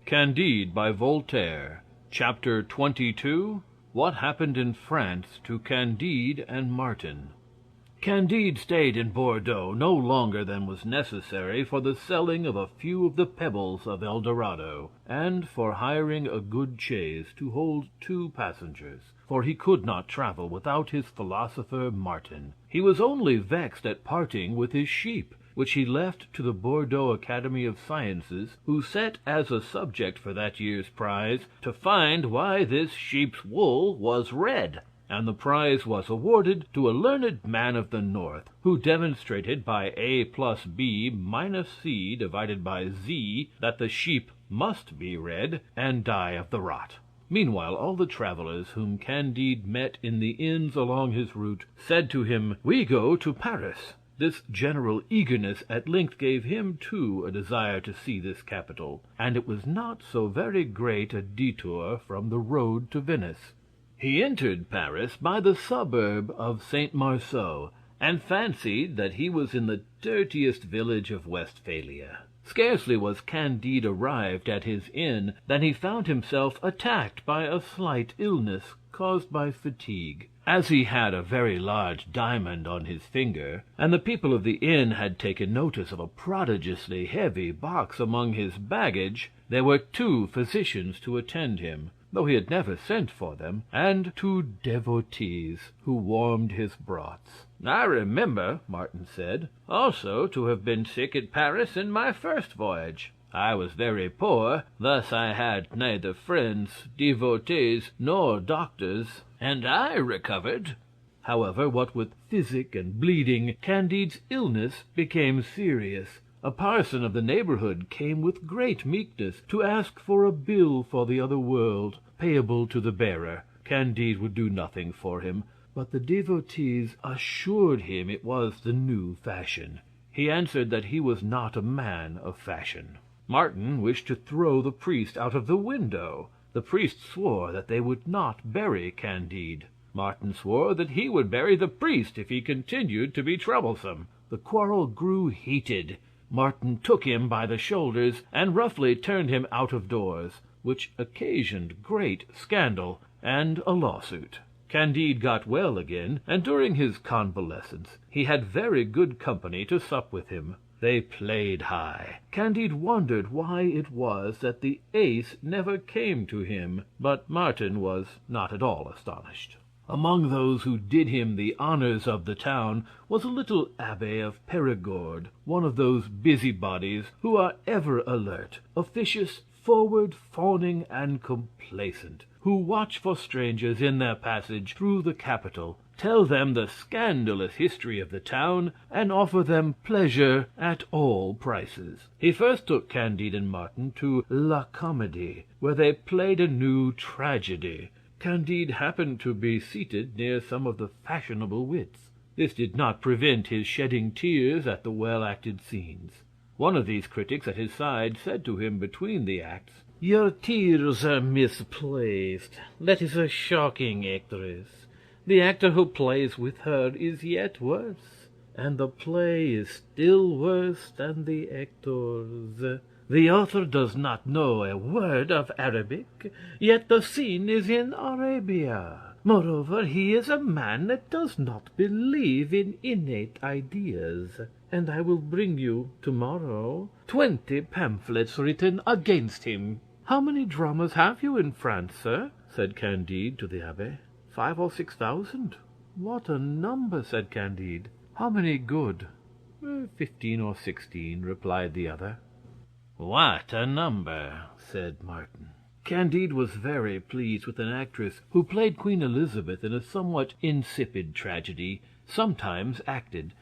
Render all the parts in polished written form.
Candide by Voltaire. Chapter 22. What happened in France to Candide and Martin. Candide stayed in Bordeaux no longer than was necessary for the selling of a few of the pebbles of El Dorado, and for hiring a good chaise to hold 2 passengers, for he could not travel without his philosopher Martin. He was only vexed at parting with his sheep, which he left to the Bordeaux Academy of Sciences, who set as a subject for that year's prize to find why this sheep's wool was red. And the prize was awarded to a learned man of the North, who demonstrated by A plus B minus C divided by Z that the sheep must be red and die of the rot. Meanwhile all the travelers whom Candide met in the inns along his route said to him, "We go to Paris." This general eagerness at length gave him, too, a desire to see this capital, and it was not so very great a detour from the road to Venice. He entered Paris by the suburb of Saint Marceau, and fancied that he was in the dirtiest village of Westphalia. Scarcely was Candide arrived at his inn than he found himself attacked by a slight illness caused by fatigue. As he had a very large diamond on his finger, and the people of the inn had taken notice of a prodigiously heavy box among his baggage, there were 2 physicians to attend him, though he had never sent for them, and 2 devotees who warmed his broths. "I remember," Martin said, "also to have been sick at Paris in my first voyage. I was very poor, thus I had neither friends, devotees, nor doctors, and I recovered." However, what with physic and bleeding, Candide's illness became serious. A parson of the neighborhood came with great meekness to ask for a bill for the other world, payable to the bearer. Candide would do nothing for him, but the devotees assured him it was the new fashion. He answered that he was not a man of fashion. Martin wished to throw the priest out of the window. The priest swore that they would not bury Candide. Martin swore that he would bury the priest if he continued to be troublesome. The quarrel grew heated. Martin took him by the shoulders and roughly turned him out of doors, which occasioned great scandal and a lawsuit. Candide got well again, and during his convalescence he had very good company to sup with him. They played high. Candide wondered why it was that the ace never came to him, but Martin was not at all astonished. Among those who did him the honors of the town was a little Abbé of Perigord, one of those busybodies who are ever alert, officious, forward, fawning, and complacent, who watch for strangers in their passage through the capital, tell them the scandalous history of the town, and offer them pleasure at all prices. He first took Candide and Martin to La Comédie, where they played a new tragedy. Candide happened to be seated near some of the fashionable wits. This did not prevent his shedding tears at the well-acted scenes. One of these critics at his side said to him between the acts, "Your tears are misplaced. That is a shocking actress. The actor who plays with her is yet worse, and the play is still worse than the actors. The author does not know a word of Arabic, yet the scene is in Arabia. Moreover, he is a man that does not believe in innate ideas, and I will bring you tomorrow 20 pamphlets written against him." "How many dramas have you in France, sir?" said Candide to the Abbé. 5 or 6,000. "What a number!" said Candide. "How many good?" 15 or 16, replied the other. "What a number!" said Martin. Candide was very pleased with an actress who played Queen Elizabeth in a somewhat insipid tragedy, sometimes acted.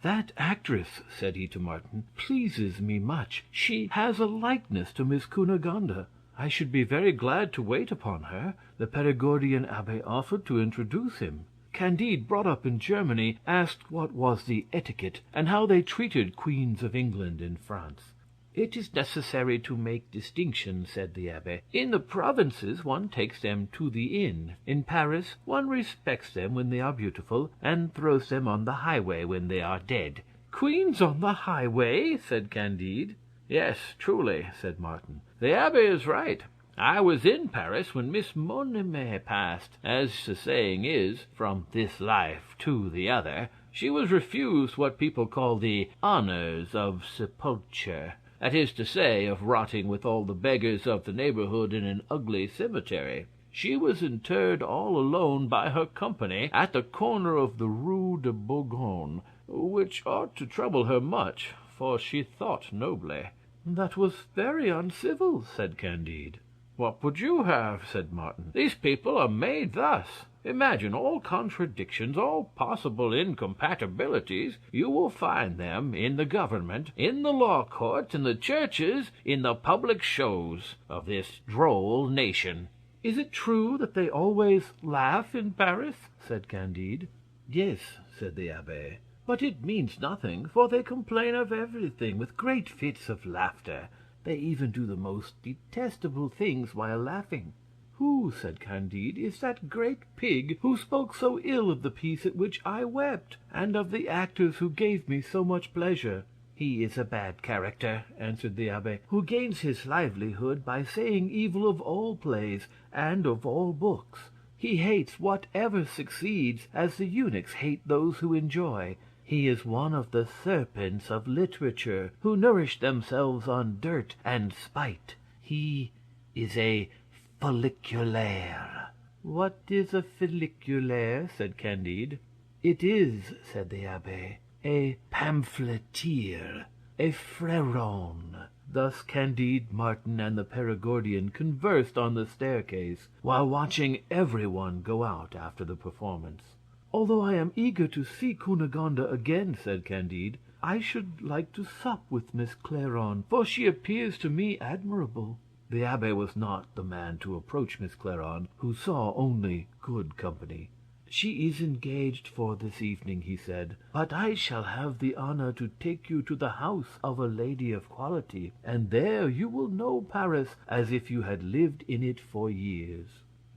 "That actress," said he to Martin, "pleases me much. She has a likeness to Miss Cunegonde. I should be very glad to wait upon her." The Perigordian Abbé offered to introduce him. Candide, brought up in Germany, asked what was the etiquette, and how they treated queens of England in France. "It is necessary to make distinction," said the Abbé. "In the provinces one takes them to the inn. In Paris one respects them when they are beautiful, and throws them on the highway when they are dead." "Queens on the highway!" said Candide. Yes, truly, said Martin. The Abbé is right. I was in Paris when Miss Monime passed. As the saying is, from this life to the other. She was refused what people call the honors of sepulture. That is to say, of rotting with all the beggars of the neighborhood in an ugly cemetery. She was interred all alone by her company at the corner of the Rue de Bourgogne, which ought to trouble her much, for she thought nobly. That was very uncivil, said Candide. What would you have? Said Martin. These people are made thus. Imagine all contradictions, all possible incompatibilities. You will find them in the government, in the law courts, in the churches, in the public shows of this droll nation. Is it true that they always laugh in Paris? Said Candide. Yes, said the Abbé. But it means nothing, for they complain of everything with great fits of laughter. They even do the most detestable things while laughing. Who, said Candide, is that great pig who spoke so ill of the piece at which I wept, and of the actors who gave me so much pleasure? He is a bad character, answered the Abbé, who gains his livelihood by saying evil of all plays and of all books. He hates whatever succeeds, as the eunuchs hate those who enjoy. He is one of the serpents of literature, who nourish themselves on dirt and spite. He is a folliculaire. What is a folliculaire? Said Candide. It is, said the Abbé, a pamphleteer, a fréron. Thus Candide, Martin, and the Perigordian conversed on the staircase, while watching everyone go out after the performance. Although I am eager to see Cunegonde again, said Candide, I should like to sup with Miss Clairon, for she appears to me admirable. The Abbé was not the man to approach Miss Clairon, who saw only good company. She is engaged for this evening, he said, but I shall have the honor to take you to the house of a lady of quality, and there you will know Paris as if you had lived in it for years.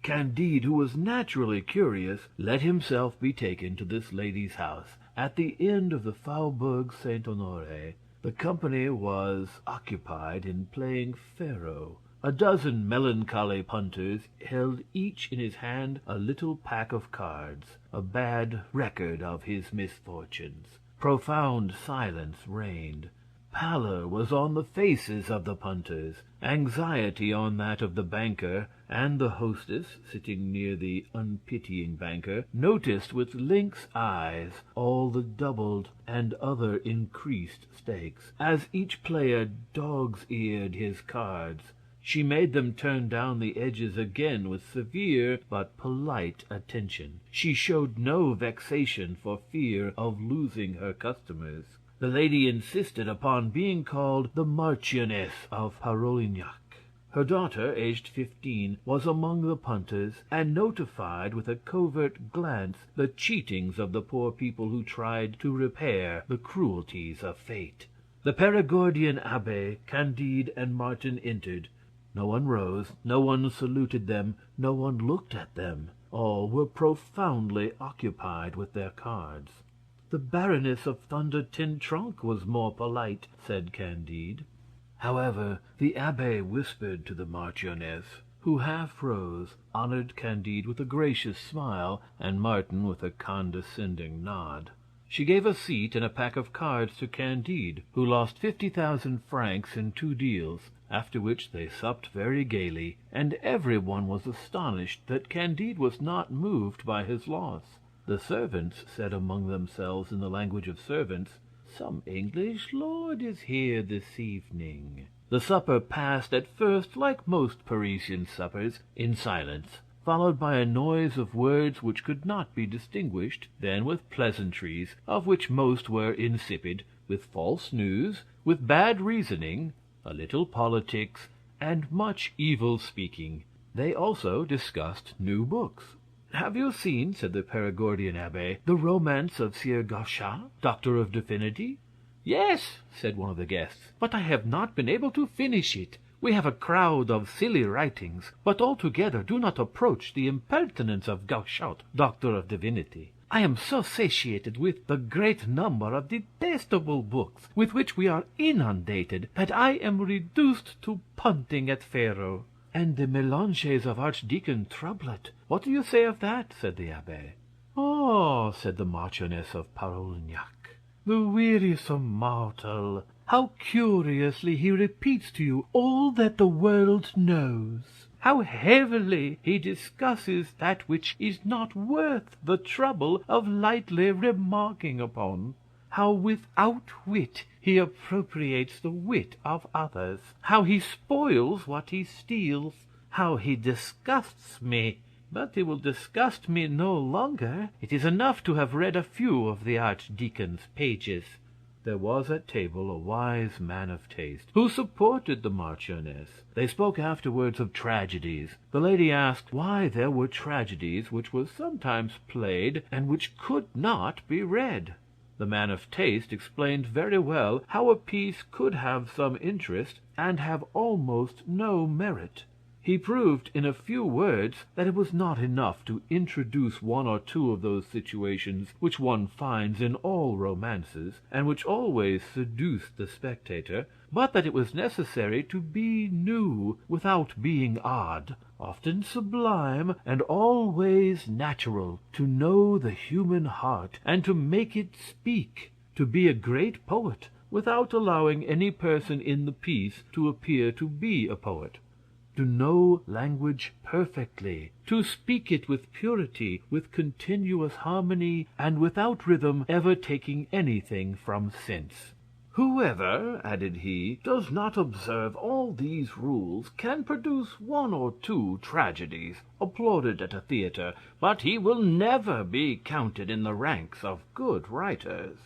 Candide, who was naturally curious, let himself be taken to this lady's house, at the end of the Faubourg Saint-Honoré. The company was occupied in playing faro. A dozen melancholy punters held each in his hand a little pack of cards, a bad record of his misfortunes. Profound silence reigned. Pallor was on the faces of the punters, anxiety on that of the banker, and the hostess, sitting near the unpitying banker, noticed with lynx eyes all the doubled and other increased stakes, as each player dog's-eared his cards. She made them turn down the edges again with severe but polite attention. She showed no vexation for fear of losing her customers. The lady insisted upon being called the Marchioness of Parolignac. Her daughter, aged 15, was among the punters, and notified with a covert glance the cheatings of the poor people who tried to repair the cruelties of fate. The Perigordian Abbé, Candide, and Martin entered. No one rose, no one saluted them, no one looked at them. All were profoundly occupied with their cards. The Baroness of Thunder Ten Tronckh was more polite, said Candide. However, the Abbé whispered to the Marchioness, who half rose, honored Candide with a gracious smile, and Martin with a condescending nod. She gave a seat and a pack of cards to Candide, who lost 50,000 francs in 2 deals, after which they supped very gaily, and every one was astonished that Candide was not moved by his loss. The servants said among themselves in the language of servants, "Some English lord is here this evening." The supper passed at first, like most Parisian suppers, in silence, followed by a noise of words which could not be distinguished, then with pleasantries, of which most were insipid, with false news, with bad reasoning, a little politics, and much evil speaking. They also discussed new books. "Have you seen," said the Perigordian Abbé, "the romance of Sieur Gauchat, Doctor of Divinity?" "Yes," said one of the guests, "but I have not been able to finish it. We have a crowd of silly writings, but altogether do not approach the impertinence of Gauchat, Doctor of Divinity. I am so satiated with the great number of detestable books with which we are inundated that I am reduced to punting at faro. And the Mélanges of Archdeacon Troublot, what do you say of that? Said the Abbé. Oh, said the Marchioness of Parolignac, the wearisome mortal! How curiously he repeats to you all that the world knows! How heavily he discusses that which is not worth the trouble of lightly remarking upon! How without wit he appropriates the wit of others! How he spoils what he steals! How he disgusts me! But he will disgust me no longer. It is enough to have read a few of the Archdeacon's pages. There was at table a wise man of taste, who supported the Marchioness. They spoke afterwards of tragedies. The lady asked why there were tragedies which were sometimes played and which could not be read. The man of taste explained very well how a piece could have some interest and have almost no merit. He proved in a few words that it was not enough to introduce one or two of those situations which one finds in all romances, and which always seduce the spectator, but that it was necessary to be new without being odd, often sublime, and always natural, to know the human heart, and to make it speak, to be a great poet, without allowing any person in the piece to appear to be a poet, to know language perfectly, to speak it with purity, with continuous harmony, and without rhythm ever taking anything from sense. Whoever, added he, does not observe all these rules can produce one or two tragedies applauded at a theatre, but he will never be counted in the ranks of good writers.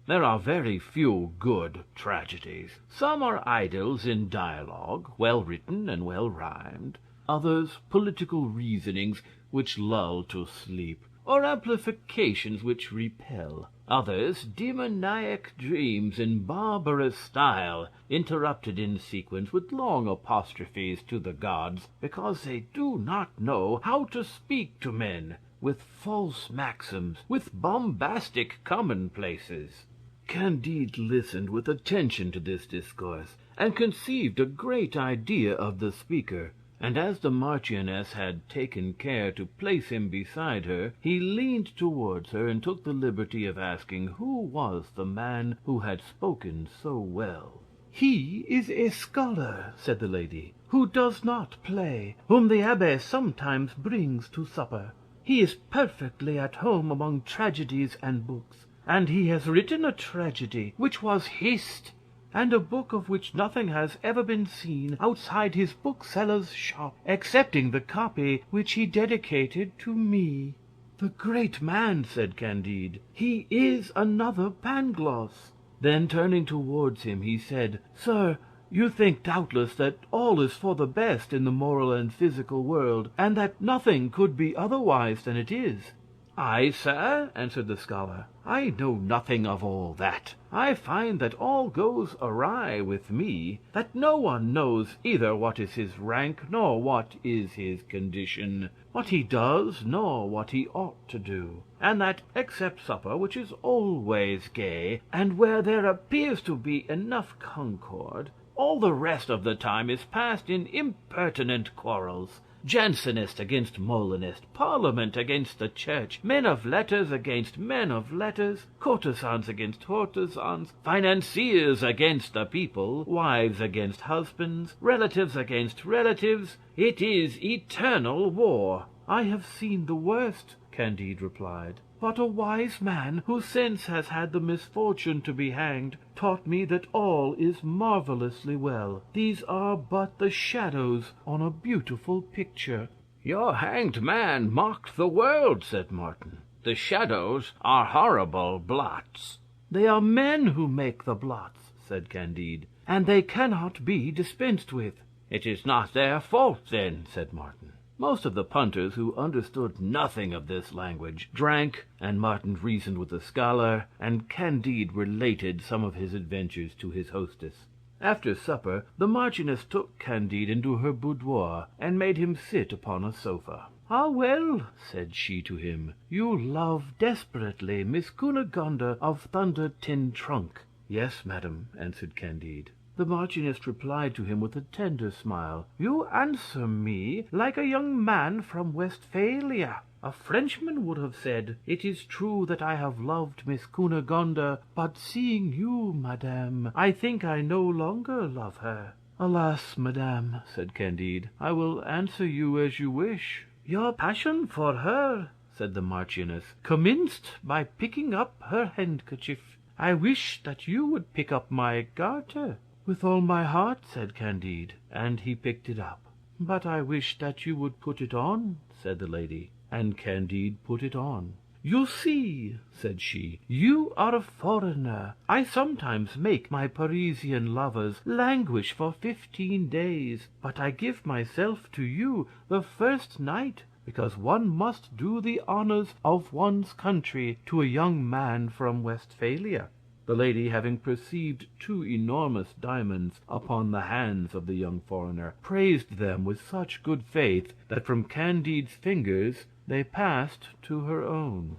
There are very few good tragedies. Some are idyls in dialogue, well written and well rhymed; others political reasonings which lull to sleep, or amplifications which repel; others demoniac dreams in barbarous style, interrupted in sequence with long apostrophes to the gods, because they do not know how to speak to men, with false maxims, with bombastic commonplaces. Candide listened with attention to this discourse, and conceived a great idea of the speaker, and as the Marchioness had taken care to place him beside her, he leaned towards her and took the liberty of asking who was the man who had spoken so well. "He is a scholar," said the lady, "who does not play, whom the Abbé sometimes brings to supper. He is perfectly at home among tragedies and books, and he has written a tragedy which was hissed, and a book of which nothing has ever been seen outside his bookseller's shop, excepting the copy which he dedicated to me." "The great man," said Candide, "he is another Pangloss." Then turning towards him, he said, "Sir, you think doubtless that all is for the best in the moral and physical world, and that nothing could be otherwise than it is." "Aye, sir," answered the scholar, "I know nothing of all that. I find that all goes awry with me, that no one knows either what is his rank nor what is his condition, what he does nor what he ought to do, and that, except supper, which is always gay, and where there appears to be enough concord, all the rest of the time is passed in impertinent quarrels. Jansenist against Molinist, Parliament against the Church, men of letters against men of letters, courtesans against courtesans, financiers against the people, wives against husbands, relatives against relatives. It is eternal war." "I have seen the worst," Candide replied. "But a wise man, who since has had the misfortune to be hanged, taught me that all is marvellously well. These are but the shadows on a beautiful picture." "Your hanged man mocked the world," said Martin. "The shadows are horrible blots." "They are men who make the blots," said Candide, "and they cannot be dispensed with." "It is not their fault, then," said Martin. Most of the punters, who understood nothing of this language, drank, and Martin reasoned with the scholar, and Candide related some of his adventures to his hostess. After supper the Marchioness took Candide into her boudoir and made him sit upon a sofa. "Ah, well," said she to him, "you love desperately Miss Cunegonde of Thunder Ten Tronckh." "Yes, madam," answered Candide. The Marchioness replied to him with a tender smile, "You answer me like a young man from Westphalia. A Frenchman would have said, 'It is true that I have loved Miss Cunegonde, but seeing you, madame, I think I no longer love her.'" "Alas, madame," said Candide, "I will answer you as you wish." "Your passion for her," said the Marchioness, "commenced by picking up her handkerchief. I wish that you would pick up my garter." "With all my heart," said Candide, and he picked it up. "But I wish that you would put it on," said the lady, and Candide put it on. "You see," said she, "you are a foreigner. I sometimes make my Parisian lovers languish for 15 days, but I give myself to you the first night, because one must do the honors of one's country to a young man from Westphalia." The lady, having perceived 2 enormous diamonds upon the hands of the young foreigner, praised them with such good faith that from Candide's fingers they passed to her own.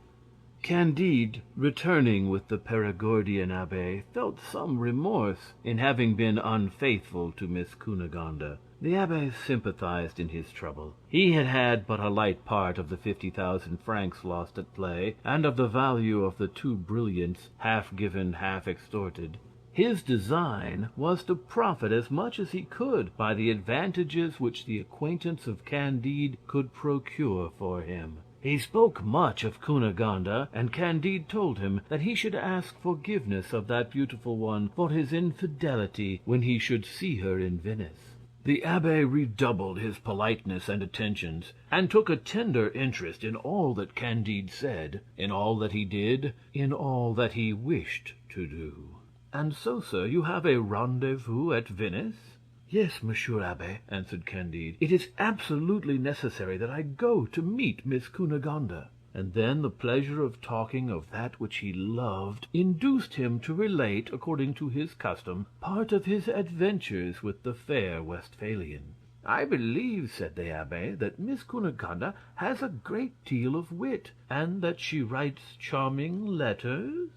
Candide, returning with the Perigordian Abbé, felt some remorse in having been unfaithful to Miss Cunegonde. The Abbé sympathized in his trouble. He had had but a light part of the 50,000 francs lost at play, and of the value of the 2 brilliants, half given, half extorted. His design was to profit as much as he could by the advantages which the acquaintance of Candide could procure for him. He spoke much of Cunegonde, and Candide told him that he should ask forgiveness of that beautiful one for his infidelity when he should see her in Venice. The Abbé redoubled his politeness and attentions, and took a tender interest in all that Candide said, in all that he did, in all that he wished to do. "And so, sir, you have a rendezvous at Venice?" "Yes, Monsieur Abbé," answered Candide. "It is absolutely necessary that I go to meet Miss Cunegonde." And then the pleasure of talking of that which he loved induced him to relate, according to his custom, part of his adventures with the fair Westphalian. "I believe," said the Abbé, "that Miss Cunegonde has a great deal of wit, and that she writes charming letters?"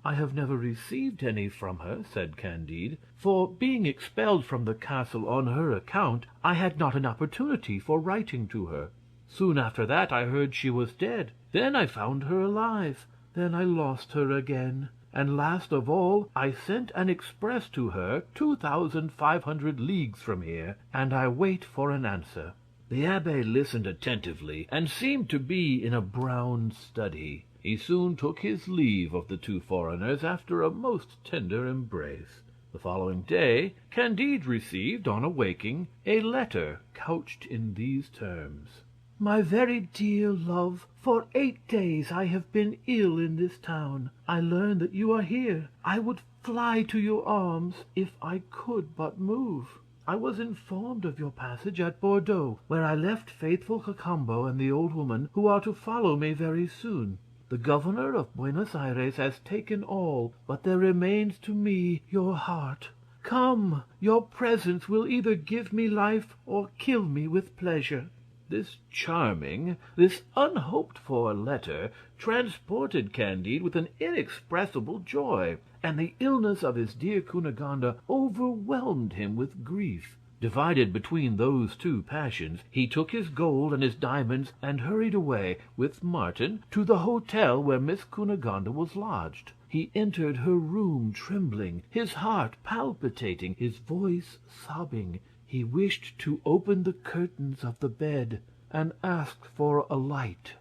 "I have never received any from her," said Candide, "for, being expelled from the castle on her account, I had not an opportunity for writing to her. Soon after that I heard she was dead. Then I found her alive. Then I lost her again. And last of all I sent an express to her 2,500 leagues from here, and I wait for an answer." The Abbé listened attentively, and seemed to be in a brown study. He soon took his leave of the 2 foreigners after a most tender embrace. The following day Candide received, on awaking, a letter couched in these terms: "My very dear love, for 8 days I have been ill in this town. I learn that you are here. I would fly to your arms if I could but move. I was informed of your passage at Bordeaux, where I left faithful Cacambo and the old woman, who are to follow me very soon. The governor of Buenos Ayres has taken all, but there remains to me your heart. Come, your presence will either give me life or kill me with pleasure." This charming, this unhoped for letter transported Candide with an inexpressible joy, and the illness of his dear Cunegonde overwhelmed him with grief. Divided between those 2 passions, he took his gold and his diamonds and hurried away, with Martin, to the hotel where Miss Cunegonde was lodged. He entered her room trembling, his heart palpitating, his voice sobbing. He wished to open the curtains of the bed, and asked for a light.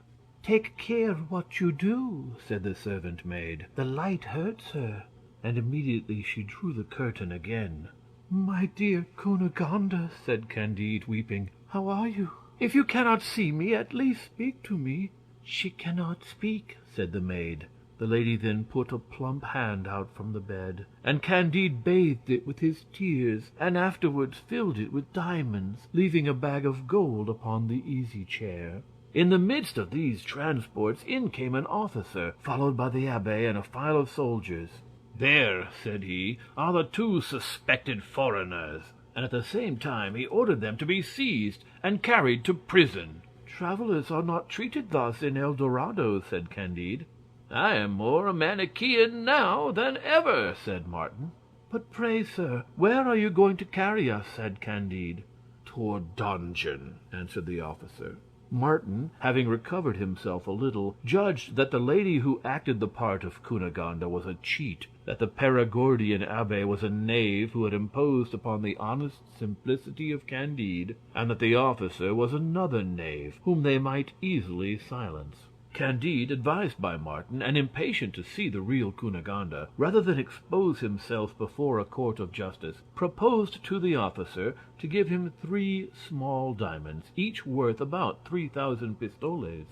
"Take care what you do," said the servant maid. "The light hurts her." And immediately she drew the curtain again. "My dear Cunegonde," said Candide, weeping, "how are you? If you cannot see me, at least speak to me." "She cannot speak," said the maid. The lady then put a plump hand out from the bed, and Candide bathed it with his tears, and afterwards filled it with diamonds, leaving a bag of gold upon the easy chair. In the midst of these transports in came an officer, followed by the Abbé and a file of soldiers. "There," said he, "are the 2 suspected foreigners," and at the same time he ordered them to be seized and carried to prison. travelers are not treated thus in El Dorado," said Candide. "I am more a Manichean now than ever," said Martin. "But pray, sir, where are you going to carry us?" said Candide. "To a dungeon," answered the officer. Martin, having recovered himself a little, judged that the lady who acted the part of Cunegonde was a cheat, that the Perigordian Abbé was a knave who had imposed upon the honest simplicity of Candide, and that the officer was another knave whom they might easily silence. Candide, advised by Martin, and impatient to see the real Cunegonde, rather than expose himself before a court of justice, proposed to the officer to give him 3 small diamonds, each worth about 3,000 pistoles.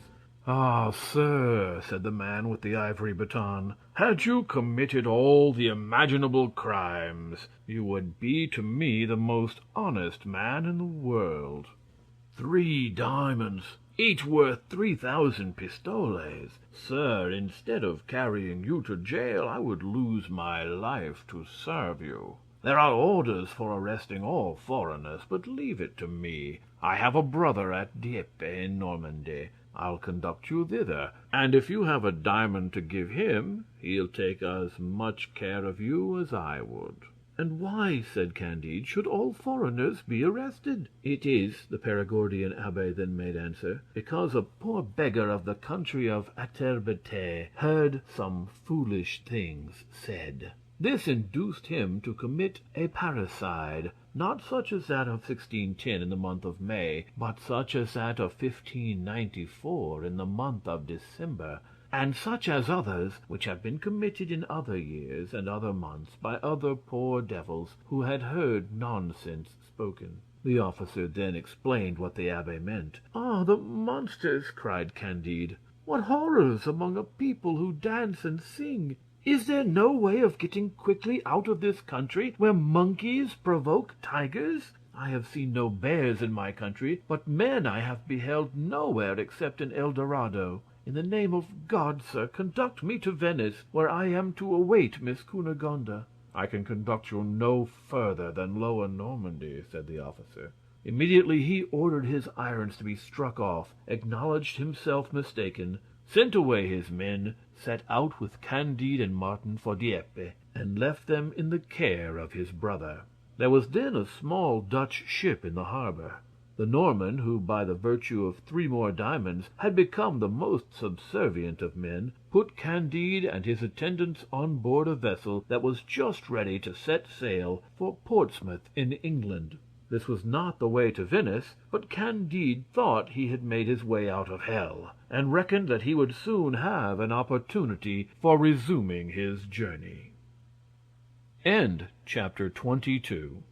"Ah, sir," said the man with the ivory baton, "had you committed all the imaginable crimes, you would be to me the most honest man in the world. 3 diamonds, each worth 3,000 pistoles! Sir, instead of carrying you to jail, I would lose my life to serve you. There are orders for arresting all foreigners, but leave it to me. I have a brother at Dieppe in Normandy. I'll conduct you thither, and if you have a diamond to give him, he'll take as much care of you as I would." "And why," said Candide, "should all foreigners be arrested?" "It is," the Perigordian Abbé then made answer, "because a poor beggar of the country of Atterbete heard some foolish things said. This induced him to commit a parricide, not such as that of 1610 in the month of May, but such as that of 1594 in the month of December, and such as others which have been committed in other years and other months by other poor devils who had heard nonsense spoken." The officer then explained what the Abbé meant. "Ah, the monsters!" cried Candide. "What horrors among a people who dance and sing! Is there no way of getting quickly out of this country where monkeys provoke tigers? I have seen no bears in my country, but men I have beheld nowhere except in El Dorado. In the name of God, sir, conduct me to Venice, where I am to await Miss Cunegonde." "I can conduct you no further than Lower Normandy," said the officer. Immediately he ordered his irons to be struck off, acknowledged himself mistaken, sent away his men, set out with Candide and Martin for Dieppe, and left them in the care of his brother. There was then a small Dutch ship in the harbor. The Norman, who by the virtue of 3 more diamonds had become the most subservient of men, put Candide and his attendants on board a vessel that was just ready to set sail for Portsmouth in England. This was not the way to Venice, but Candide thought he had made his way out of hell, and reckoned that he would soon have an opportunity for resuming his journey. Chapter 23